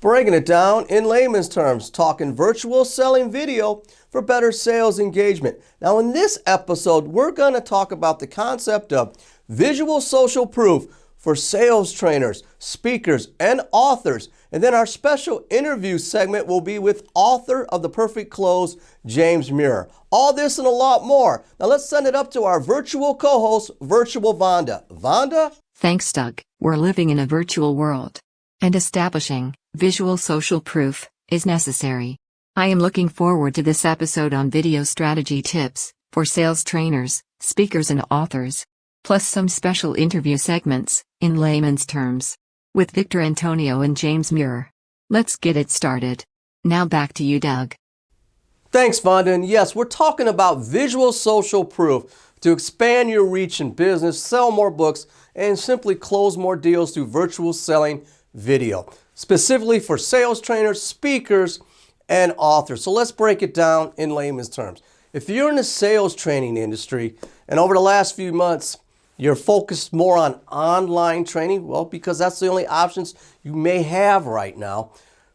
Breaking it down in layman's terms, talking virtual selling video for better sales engagement. Now in this episode, we're going to talk about the concept of visual social proof for sales trainers, speakers, and authors. And then our special interview segment will be with author of The Perfect Close, James Muir. All this and a lot more. Now let's send it up to our virtual co-host, Virtual Vonda. Vonda? Thanks, Doug. We're living in a virtual world, and establishing visual social proof is necessary. I am looking forward to this episode on video strategy tips for sales trainers, speakers, and authors, plus some special interview segments in layman's terms with Victor Antonio and James Muir. Let's get it started. Now back to you, Doug. Thanks, Vonda. And yes, we're talking about visual social proof to expand your reach in business, sell more books, and simply close more deals through virtual selling video, specifically for sales trainers, speakers, and authors. So let's break it down in layman's terms. If you're in the sales training industry and over the last few months, you're focused more on online training, well, because that's the only options you may have right now,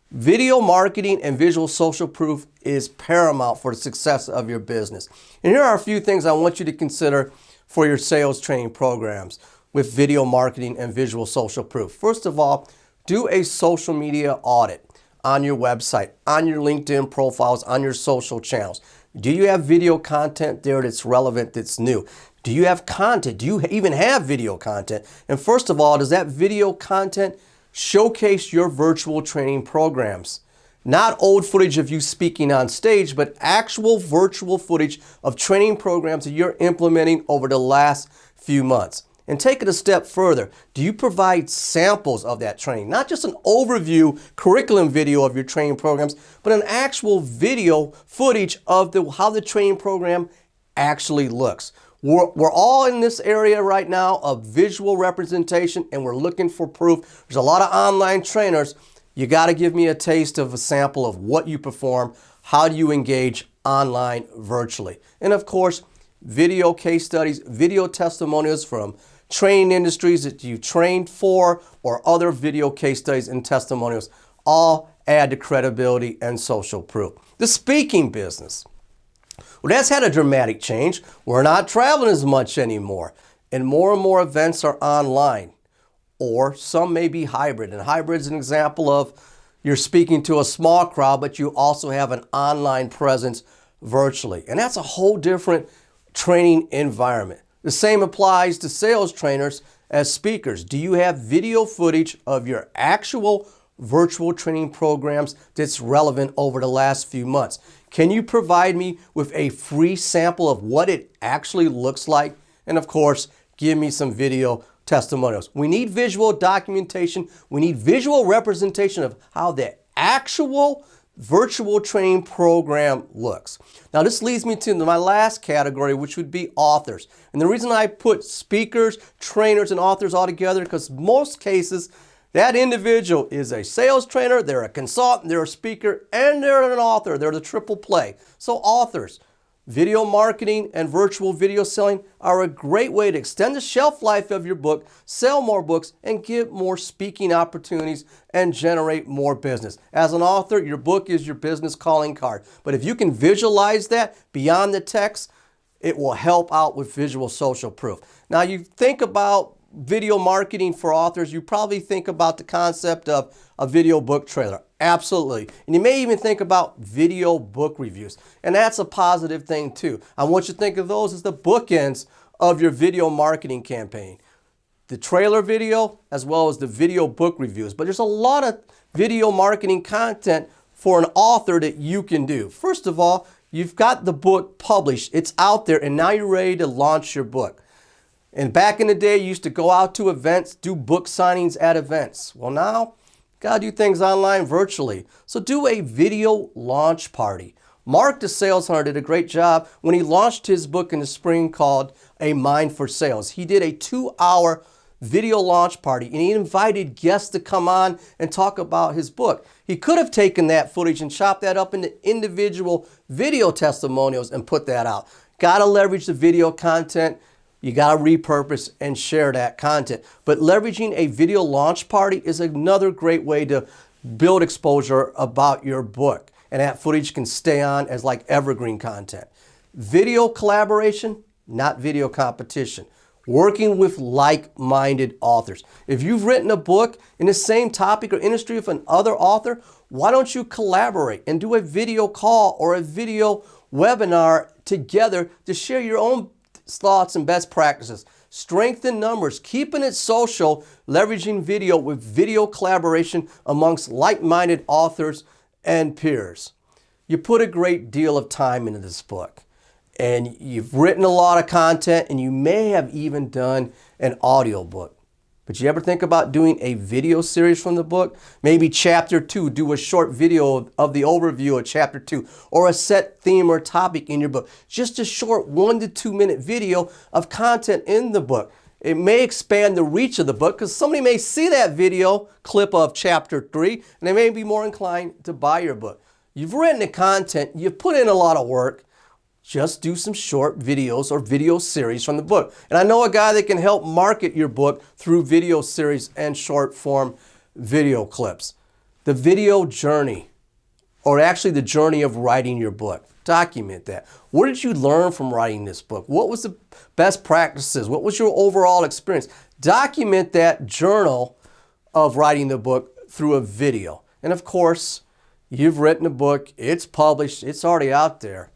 video marketing and visual social proof is paramount for the success of your business. And here are a few things I want you to consider for your sales training programs with video marketing and visual social proof. First of all, do a social media audit on your website, on your LinkedIn profiles, on your social channels. Do you have video content there that's relevant, that's new? Do you have content? Do you even have video content? And first of all, does that video content showcase your virtual training programs? Not old footage of you speaking on stage, but actual virtual footage of training programs that you're implementing over the last few months. And take it a step further. Do you provide samples of that training? Not just an overview curriculum video of your training programs, but an actual video footage of how the training program actually looks. We're all in this area right now of visual representation, and we're looking for proof. There's a lot of online trainers. You got to give me a taste of a sample of what you perform. How do you engage online virtually? And of course, video case studies, video testimonials from training industries that you trained for, or other video case studies and testimonials, all add to credibility and social proof. The speaking business. Well, that's had a dramatic change. We're not traveling as much anymore, and more events are online, or some may be hybrid. And hybrid is an example of you're speaking to a small crowd, but you also have an online presence virtually. And that's a whole different training environment. The same applies to sales trainers as speakers. Do you have video footage of your actual virtual training programs that's relevant over the last few months? Can you provide me with a free sample of what it actually looks like? And of course, give me some video testimonials. We need visual documentation. We need visual representation of how the actual virtual training program looks. Now this leads me to my last category, which would be authors. And the reason I put speakers, trainers, and authors all together, because most cases that individual is a sales trainer, they're a consultant, they're a speaker, and they're an author. They're the triple play. So authors, video marketing and virtual video selling are a great way to extend the shelf life of your book, sell more books, and get more speaking opportunities and generate more business. As an author, your book is your business calling card. But if you can visualize that beyond the text, it will help out with visual social proof. Now you think about video marketing for authors, you probably think about the concept of a video book trailer. Absolutely. And you may even think about video book reviews. And that's a positive thing too. I want you to think of those as the bookends of your video marketing campaign. The trailer video as well as the video book reviews. But there's a lot of video marketing content for an author that you can do. First of all, you've got the book published. It's out there, and now you're ready to launch your book. And back in the day, you used to go out to events, do book signings at events. Well, now, gotta do things online virtually. So do a video launch party. Mark the Sales Hunter did a great job when he launched his book in the spring called A Mind for Sales. He did a 2-hour video launch party, and he invited guests to come on and talk about his book. He could have taken that footage and chopped that up into individual video testimonials and put that out. Gotta leverage the video content. You got to repurpose and share that content. But leveraging a video launch party is another great way to build exposure about your book. And that footage can stay on as like evergreen content. Video collaboration, not video competition. Working with like-minded authors. If you've written a book in the same topic or industry with another author, why don't you collaborate and do a video call or a video webinar together to share your own thoughts and best practices? Strengthen numbers, keeping it social, leveraging video with video collaboration amongst like-minded authors and peers. You put a great deal of time into this book. And you've written a lot of content, and you may have even done an audiobook. But you ever think about doing a video series from the book? Maybe chapter 2, do a short video of the overview of chapter 2, or a set theme or topic in your book. Just a short 1 to 2 minute video of content in the book. It may expand the reach of the book because somebody may see that video clip of chapter 3 and they may be more inclined to buy your book. You've written the content, you've put in a lot of work. Just do some short videos or video series from the book. And I know a guy that can help market your book through video series and short form video clips. The video journey, or actually the journey of writing your book. Document that. What did you learn from writing this book? What was the best practices? What was your overall experience? Document that journal of writing the book through a video. And of course, you've written a book, it's published, it's already out there.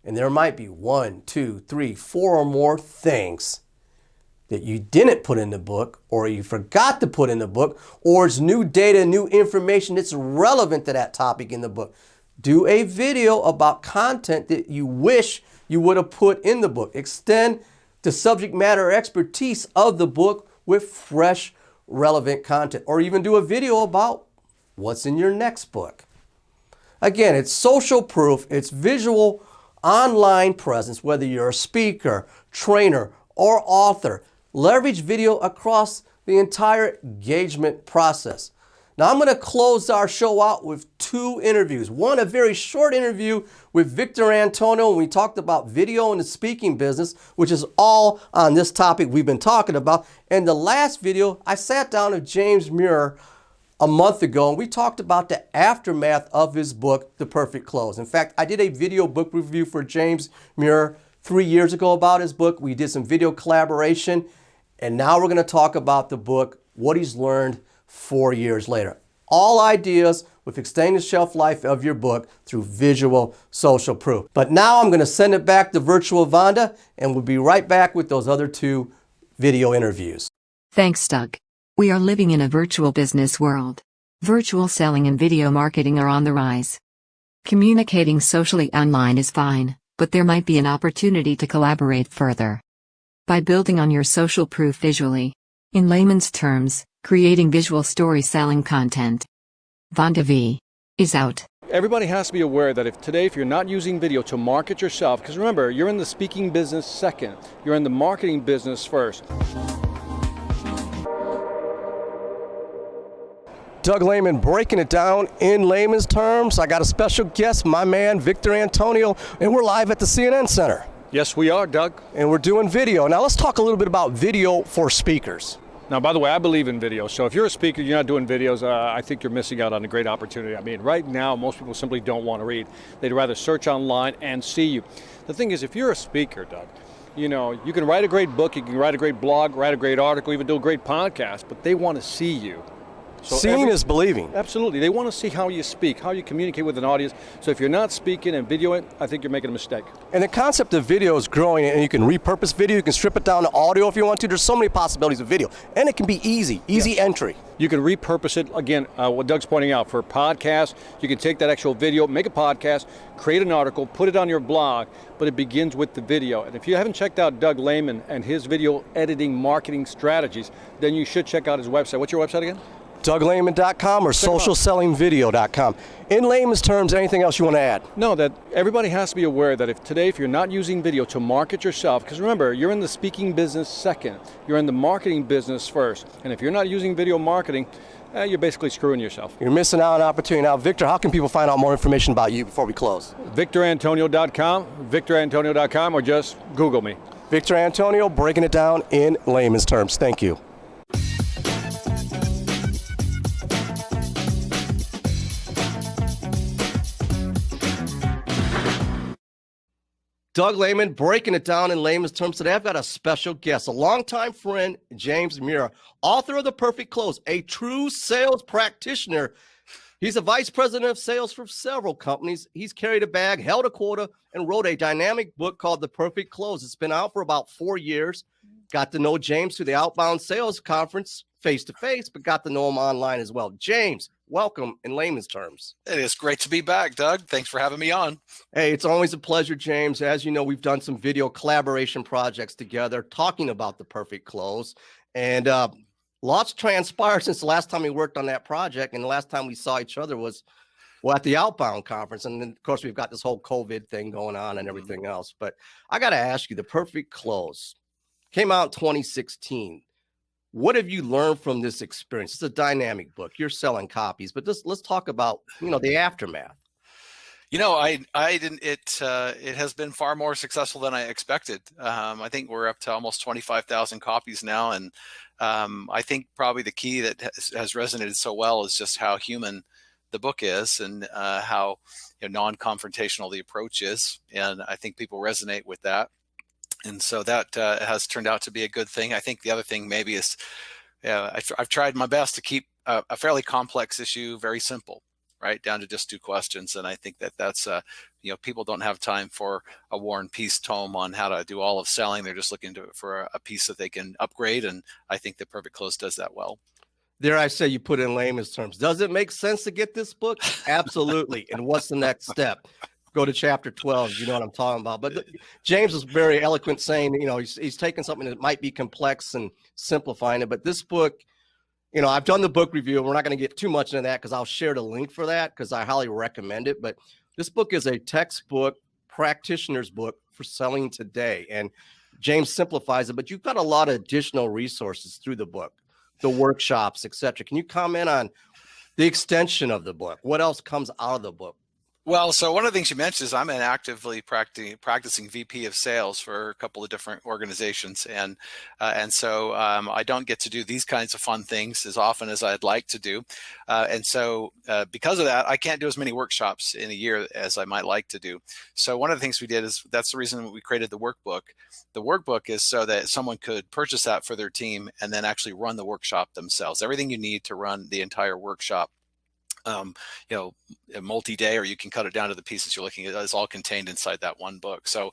And there might be 1, 2, 3, 4 or more things that you didn't put in the book, or you forgot to put in the book, or it's new data, new information that's relevant to that topic in the book. Do a video about content that you wish you would have put in the book. Extend the subject matter expertise of the book with fresh, relevant content. Or even do a video about what's in your next book. Again, it's social proof, it's visual online presence, whether you're a speaker, trainer, or author. Leverage video across the entire engagement process. Now I'm going to close our show out with 2 interviews. One, a very short interview with Victor Antonio when we talked about video in the speaking business, which is all on this topic we've been talking about. And the last video, I sat down with James Muir a month ago, and we talked about the aftermath of his book, The Perfect Close. In fact, I did a video book review for James Muir 3 years ago about his book. We did some video collaboration, and now we're going to talk about the book, what he's learned 4 years later. All ideas with extending the shelf life of your book through visual social proof. But now I'm going to send it back to Virtual VONDA, and we'll be right back with those other 2 video interviews. Thanks, Doug. We are living in a virtual business world. Virtual selling and video marketing are on the rise. Communicating socially online is fine, but there might be an opportunity to collaborate further. By building on your social proof visually. In layman's terms, creating visual story selling content. VONDA V is out. Everybody has to be aware that if you're not using video to market yourself, because remember, you're in the speaking business second, you're in the marketing business first. Doug Lehman breaking it down in layman's terms. I got a special guest, my man, Victor Antonio, and we're live at the CNN Center. Yes, we are, Doug. And we're doing video. Now let's talk a little bit about video for speakers. Now, by the way, I believe in video. So if you're a speaker, you're not doing videos, I think you're missing out on a great opportunity. I mean, right now, most people simply don't want to read. They'd rather search online and see you. The thing is, if you're a speaker, Doug, you know, you can write a great book, you can write a great blog, write a great article, even do a great podcast, but they want to see you. So seeing is believing. Absolutely. They want to see how you speak, how you communicate with an audience. So if you're not speaking and videoing, I think you're making a mistake. And the concept of video is growing, and you can repurpose video, you can strip it down to audio if you want to. There's so many possibilities of video. And it can be easy yes. entry. You can repurpose it, again, what Doug's pointing out, for podcasts. You can take that actual video, make a podcast, create an article, put it on your blog, but it begins with the video. And if you haven't checked out Doug Lehman and his video editing marketing strategies, then you should check out his website. What's your website again? DougLehman.com or socialsellingvideo.com. In layman's terms, anything else you want to add? No, that everybody has to be aware that if you're not using video to market yourself, because remember, you're in the speaking business second, you're in the marketing business first, and if you're not using video marketing, you're basically screwing yourself. You're missing out on an opportunity. Now, Victor, how can people find out more information about you before we close? VictorAntonio.com, VictorAntonio.com, or just Google me. Victor Antonio, breaking it down in layman's terms. Thank you. Doug Lehman, breaking it down in layman's terms today. I've got a special guest, a longtime friend, James Muir, author of The Perfect Close, a true sales practitioner. He's a vice president of sales for several companies. He's carried a bag, held a quota, and wrote a dynamic book called The Perfect Close. It's been out for about 4 years. Got to know James through the Outbound Sales Conference face-to-face, but got to know him online as well. James, welcome in layman's terms. It is great to be back, Doug. Thanks for having me on. Hey, it's always a pleasure, James. As you know, we've done some video collaboration projects together talking about The Perfect Close. And lots transpired since the last time we worked on that project. And the last time we saw each other was, well, at the Outbound Conference. And then, of course, we've got this whole COVID thing going on and everything else. But I got to ask you, The Perfect Close came out in 2016. What have you learned from this experience? It's a dynamic book. You're selling copies, but let's talk about, the aftermath. I didn't. It has been far more successful than I expected. I think we're up to almost 25,000 copies now, and I think probably the key that has resonated so well is just how human the book is, and how non-confrontational the approach is, and I think people resonate with that. And so that has turned out to be a good thing. I think the other thing maybe is I've tried my best to keep a fairly complex issue very simple, right, down to just 2 questions. And I think that's people don't have time for a War and Peace tome on how to do all of selling. They're just looking for a piece that they can upgrade. And I think The Perfect Close does that well. Dare I say, you put it in layman's terms. Does it make sense to get this book? Absolutely. And what's the next step? Go to chapter 12. You know what I'm talking about. But James was very eloquent saying, he's taking something that might be complex and simplifying it. But this book, I've done the book review. We're not going to get too much into that because I'll share the link for that because I highly recommend it. But this book is a textbook, practitioner's book for selling today. And James simplifies it, but you've got a lot of additional resources through the book, the workshops, etc. Can you comment on the extension of the book? What else comes out of the book? Well, so one of the things you mentioned is I'm an actively practicing VP of sales for a couple of different organizations, and so I don't get to do these kinds of fun things as often as I'd like to do, and so because of that, I can't do as many workshops in a year as I might like to do. So one of the things we did is that's the reason we created the workbook. The workbook is so that someone could purchase that for their team and then actually run the workshop themselves. Everything you need to run the entire workshop. A multi-day, or you can cut it down to the pieces you're looking at, is all contained inside that one book. So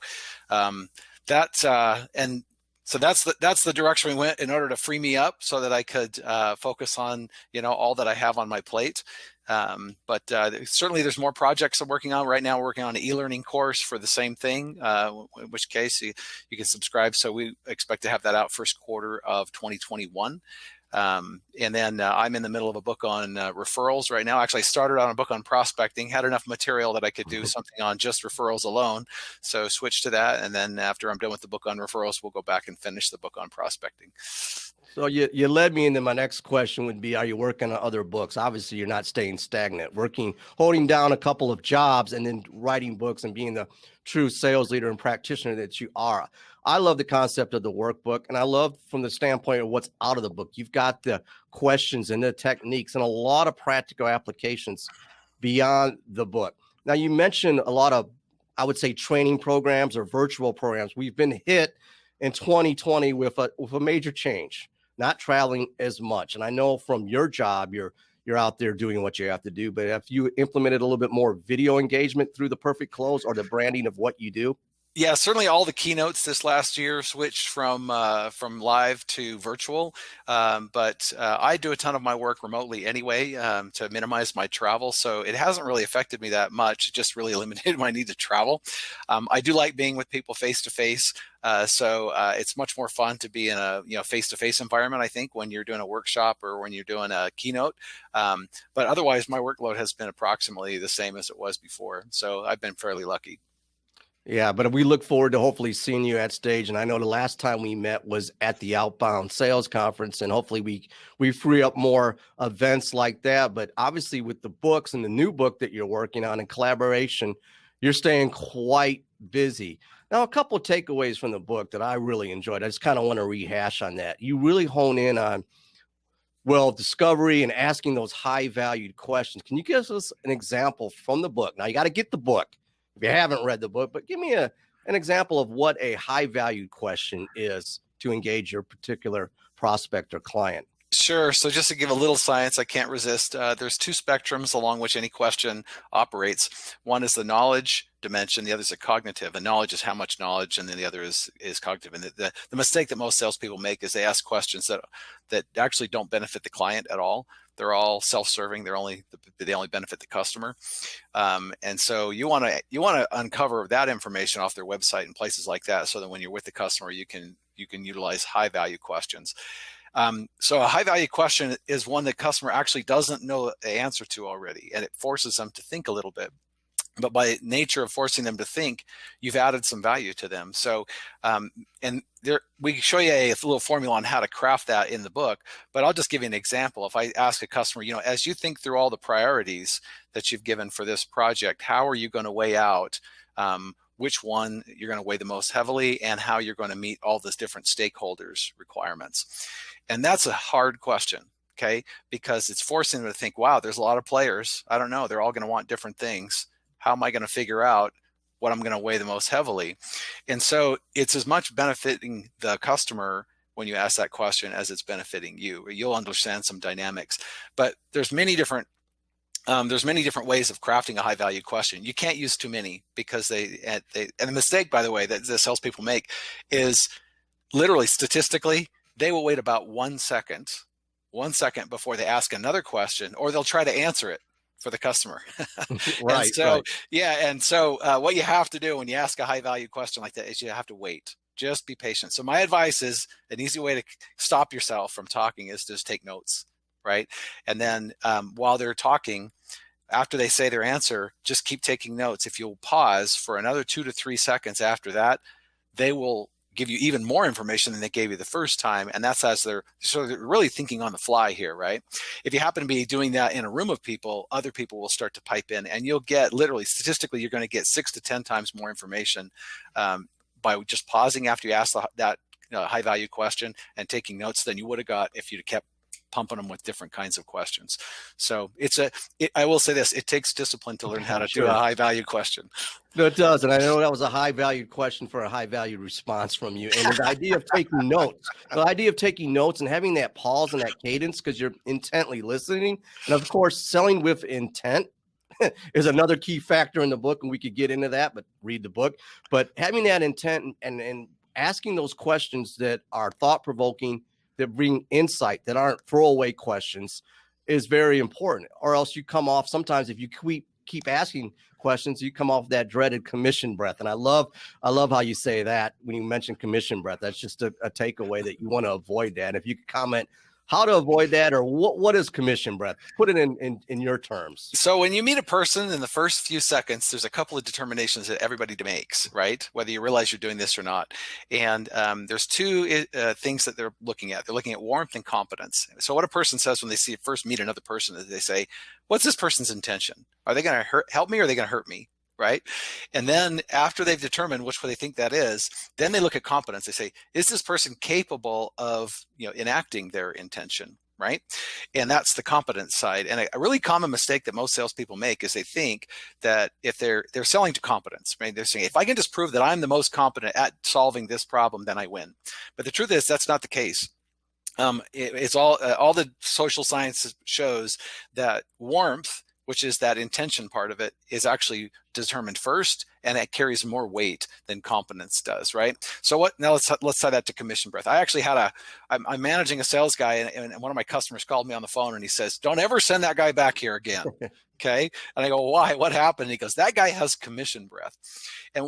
that's the direction we went in order to free me up so that I could focus on all that I have on my plate. But certainly there's more projects I'm working on right now. We're working on an e-learning course for the same thing, in which case you can subscribe. So we expect to have that out first quarter of 2021. And then I'm in the middle of a book on referrals right now. Actually, I started on a book on prospecting, had enough material that I could do something on just referrals alone. So switch to that. And then after I'm done with the book on referrals, we'll go back and finish the book on prospecting. So you led me into my next question would be, are you working on other books? Obviously, you're not staying stagnant, holding down a couple of jobs and then writing books and being the true sales leader and practitioner that you are. I love the concept of the workbook, and I love from the standpoint of what's out of the book. You've got the questions and the techniques and a lot of practical applications beyond the book. Now, you mentioned a lot of, I would say, training programs or virtual programs. We've been hit in 2020 with a major change, not traveling as much. And I know from your job, you're out there doing what you have to do, but have you implemented a little bit more video engagement through The Perfect Close or the branding of what you do? Yeah, certainly all the keynotes this last year switched from live to virtual, but I do a ton of my work remotely anyway to minimize my travel, so it hasn't really affected me that much. It just really eliminated my need to travel. I do like being with people face to face, so it's much more fun to be in a face to face environment, I think, when you're doing a workshop or when you're doing a keynote. But otherwise, my workload has been approximately the same as it was before, so I've been fairly lucky. Yeah, but we look forward to hopefully seeing you at stage. And I know the last time we met was at the Outbound Sales Conference, and hopefully we free up more events like that. But obviously with the books and the new book that you're working on in collaboration, you're staying quite busy. Now, a couple of takeaways from the book that I really enjoyed. I just kind of want to rehash on that. You really hone in on, well, discovery and asking those high valued questions. Can you give us an example from the book? Now, you got to get the book if you haven't read the book, but give me an example of what a high valued question is to engage your particular prospect or client? Sure. So just to give a little science, I can't resist. There's two spectrums along which any question operates. One is the knowledge dimension. The other is the cognitive. And knowledge is how much knowledge, and then the other is cognitive. And the mistake that most salespeople make is they ask questions that actually don't benefit the client at all. They're all self-serving. They only benefit the customer. And so you want to uncover that information off their website and places like that, so that when you're with the customer, you can utilize high value questions. So a high value question is one the customer actually doesn't know the answer to already, and it forces them to think a little bit. But by nature of forcing them to think, you've added some value to them. So, and we show you a little formula on how to craft that in the book, but I'll just give you an example. If I ask a customer, as you think through all the priorities that you've given for this project, how are you going to weigh out which one you're going to weigh the most heavily, and how you're going to meet all those different stakeholders' requirements? And that's a hard question, okay? Because it's forcing them to think, wow, there's a lot of players. I don't know. They're all going to want different things. How am I going to figure out what I'm going to weigh the most heavily? And so it's as much benefiting the customer when you ask that question as it's benefiting you. You'll understand some dynamics. But there's many different ways of crafting a high value question. You can't use too many, because and the mistake, by the way, that the salespeople make is literally statistically, they will wait about 1 second before they ask another question, or they'll try to answer it for the customer. Right. And so, right. yeah. And so what you have to do when you ask a high value question like that is you have to wait. Just be patient. So my advice is, an easy way to stop yourself from talking is just take notes, right? And then while they're talking, after they say their answer, just keep taking notes. If you'll pause for another 2 to 3 seconds after that, they will give you even more information than they gave you the first time. And that's as they're really thinking on the fly here, right? If you happen to be doing that in a room of people, other people will start to pipe in, and you'll get, literally statistically, you're going to get 6 to 10 times more information by just pausing after you ask that high value question and taking notes than you would have got if you'd kept pumping them with different kinds of questions. So I will say this, it takes discipline to learn how to do a high value question. No, it does. And I know that was a high valued question for a high valued response from you. And the idea of taking notes, and having that pause and that cadence, because you're intently listening. And of course, selling with intent is another key factor in the book. And we could get into that, but read the book. But having that intent and asking those questions that are thought provoking, that bring insight, that aren't throwaway questions, is very important. Or else you come off, sometimes if you keep asking questions, you come off that dreaded commission breath. And I love how you say that when you mention commission breath. That's just a takeaway that you want to avoid that. If you could comment how to avoid that, or what is commission breath? Put it in your terms. So when you meet a person, in the first few seconds, there's a couple of determinations that everybody makes, right? Whether you realize you're doing this or not. And there's two things that they're looking at. They're looking at warmth and competence. So what a person says when they first meet another person is they say, what's this person's intention? Are they going to help me, or are they going to hurt me? Right? And then after they've determined which way they think that is, then they look at competence. They say, is this person capable of enacting their intention? Right? And that's the competence side. And a really common mistake that most salespeople make is they think that if they're selling to competence, right? They're saying, if I can just prove that I'm the most competent at solving this problem, then I win. But the truth is, that's not the case. It's all the social science shows that warmth, which is that intention part of it, is actually determined first, and it carries more weight than competence does, right? So now let's tie that to commission breath. I actually I'm managing a sales guy, and one of my customers called me on the phone, and he says, don't ever send that guy back here again. Okay. And I go, why? What happened? And he goes, that guy has commission breath. And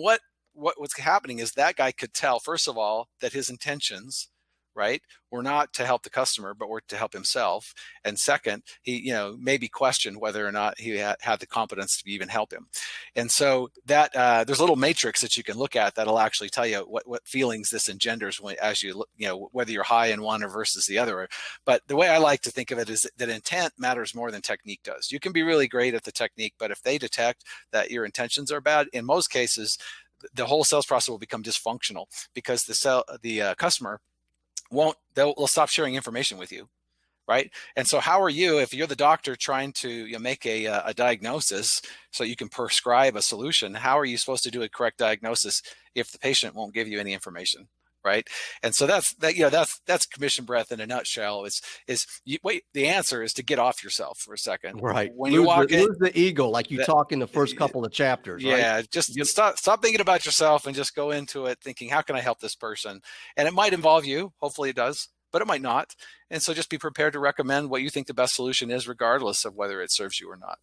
what's happening is that guy could tell, first of all, that his intentions, right, were not to help the customer, but were to help himself. And second, he, maybe questioned whether or not he had the competence to even help him. And so that there's a little matrix that you can look at that'll actually tell you what feelings this engenders as you whether you're high in one or versus the other. But the way I like to think of it is that intent matters more than technique does. You can be really great at the technique, but if they detect that your intentions are bad, in most cases, the whole sales process will become dysfunctional, because the customer they'll stop sharing information with you, right? And so how are you, if you're the doctor trying to make a diagnosis so you can prescribe a solution, how are you supposed to do a correct diagnosis if the patient won't give you any information? Right. And so that's commission breath in a nutshell. The answer is to get off yourself for a second. Right. When you walk in, lose the ego, like you talk in the first couple of chapters, right? yeah, just stop thinking about yourself and just go into it thinking, how can I help this person? And it might involve you. Hopefully it does, but it might not. And so just be prepared to recommend what you think the best solution is, regardless of whether it serves you or not.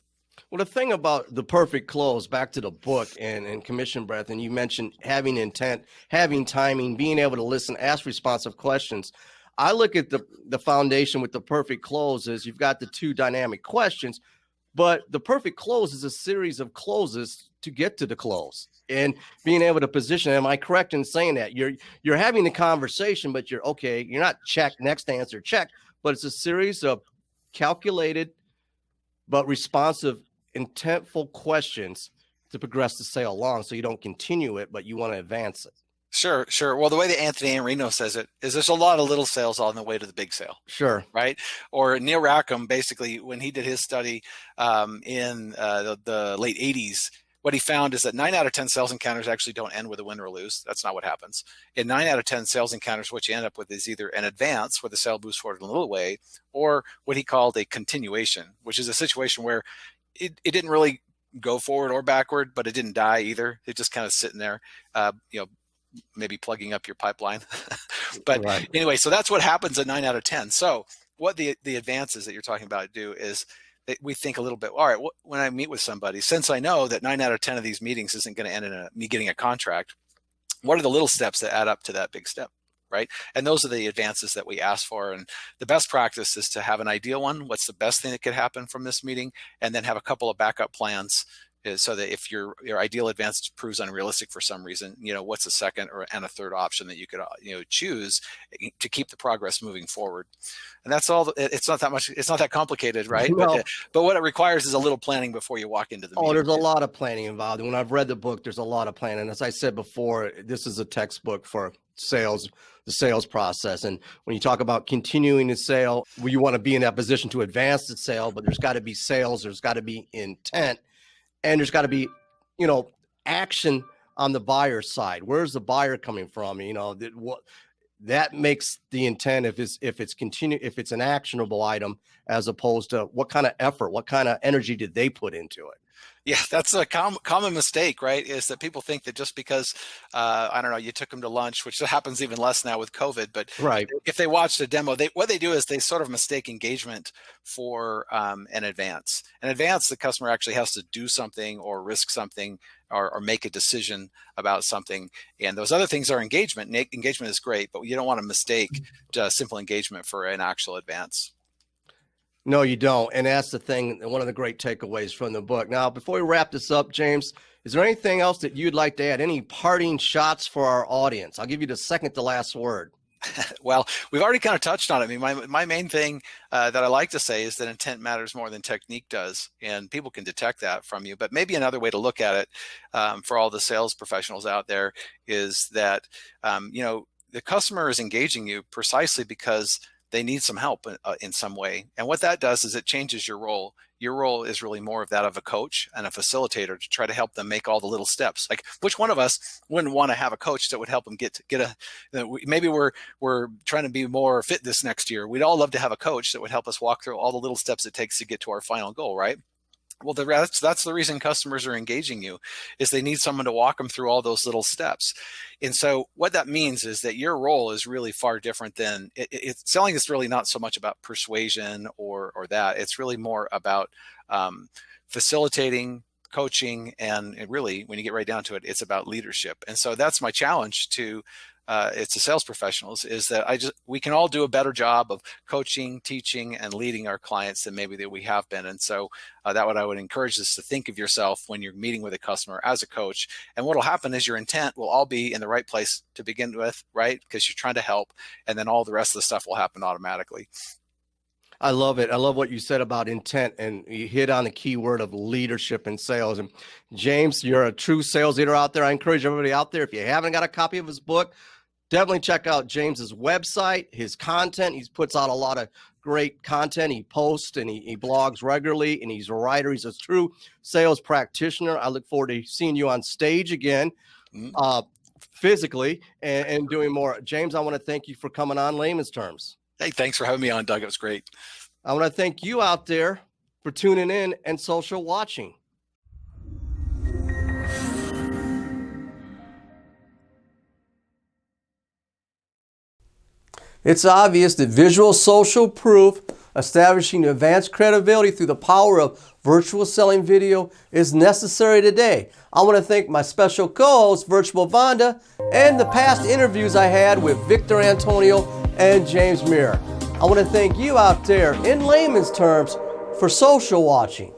Well, the thing about the perfect close, back to the book and commission breath, and you mentioned having intent, having timing, being able to listen, ask responsive questions. I look at the foundation with the perfect close is you've got the two dynamic questions, but the perfect close is a series of closes to get to the close, and being able to position. Am I correct in saying that you're having the conversation, but you're not check, next answer, check, but it's a series of calculated but responsive, intentful questions to progress the sale along, so you don't continue it, but you want to advance it. Sure. Well, the way that Anthony Iannarino says it is there's a lot of little sales on the way to the big sale. Sure. Right. Or Neil Rackham, basically, when he did his study in the late 80s, what he found is that 9 out of 10 sales encounters actually don't end with a win or lose. That's not what happens. In 9 out of 10 sales encounters, what you end up with is either an advance where the sale moves forward in a little way, or what he called a continuation, which is a situation where it didn't really go forward or backward, but it didn't die either. It just kind of sitting there, maybe plugging up your pipeline. But right. Anyway, so that's what happens at 9 out of 10. So what the advances that you're talking about do is that we think a little bit, all right, when I meet with somebody, since I know that 9 out of 10 of these meetings isn't going to end in me getting a contract, what are the little steps that add up to that big step? Right. And those are the advances that we ask for. And the best practice is to have an ideal one. What's the best thing that could happen from this meeting? And then have a couple of backup plans, so that if your ideal advance proves unrealistic for some reason, what's a second and a third option that you could choose to keep the progress moving forward. And that's all. It's not that much. It's not that complicated, right? No. But what it requires is a little planning before you walk into the meeting. There's a lot of planning involved. And when I've read the book, there's a lot of planning. As I said before, this is a textbook for sales, the sales process. And when you talk about continuing the sale, you want to be in that position to advance the sale, but there's got to be sales, there's got to be intent, and there's got to be, action on the buyer's side. Where's the buyer coming from? That makes the intent if it's an actionable item, as opposed to what kind of effort, what kind of energy did they put into it. Yeah, that's a common mistake, right? Is that people think that just because, you took them to lunch, which happens even less now with COVID, but right. If they watched a demo, what they do is they sort of mistake engagement for an advance. An advance, the customer actually has to do something or risk something or make a decision about something. And those other things are engagement. Engagement is great, but you don't want to mistake simple engagement for an actual advance. No, you don't. And that's the thing, one of the great takeaways from the book. Now, before we wrap this up, James, is there anything else that you'd like to add? Any parting shots for our audience? I'll give you the second to last word. Well, we've already kind of touched on it. I mean, my main thing that I like to say is that intent matters more than technique does, and people can detect that from you. But maybe another way to look at it for all the sales professionals out there is that, the customer is engaging you precisely because they need some help in some way. And what that does is it changes your role. Your role is really more of that of a coach and a facilitator to try to help them make all the little steps. Like, which one of us wouldn't want to have a coach that would help them maybe we're trying to be more fit this next year. We'd all love to have a coach that would help us walk through all the little steps it takes to get to our final goal, right? Well, that's the reason customers are engaging you, is they need someone to walk them through all those little steps. And so what that means is that your role is really far different than selling is really not so much about persuasion or that. It's really more about facilitating, coaching, and really, when you get right down to it, it's about leadership. And so that's my challenge to it's the sales professionals, is that we can all do a better job of coaching, teaching, and leading our clients than maybe that we have been. And so I would encourage is to think of yourself when you're meeting with a customer as a coach. And what will happen is your intent will all be in the right place to begin with, right? Because you're trying to help, and then all the rest of the stuff will happen automatically. I love it. I love what you said about intent, and you hit on the key word of leadership in sales. And James, you're a true sales leader out there. I encourage everybody out there, if you haven't got a copy of his book, Definitely check out James's website, his content. He puts out a lot of great content. He posts and he blogs regularly, and he's a writer. He's a true sales practitioner. I look forward to seeing you on stage again, physically, and doing more. James, I want to thank you for coming on Layman's Terms. Hey, thanks for having me on, Doug. It was great. I want to thank you out there for tuning in and social watching. It's obvious that visual social proof, establishing advanced credibility through the power of virtual selling video, is necessary today. I want to thank my special co-host, Virtual Vonda, and the past interviews I had with Victor Antonio and James Muir. I want to thank you out there in layman's terms for social watching.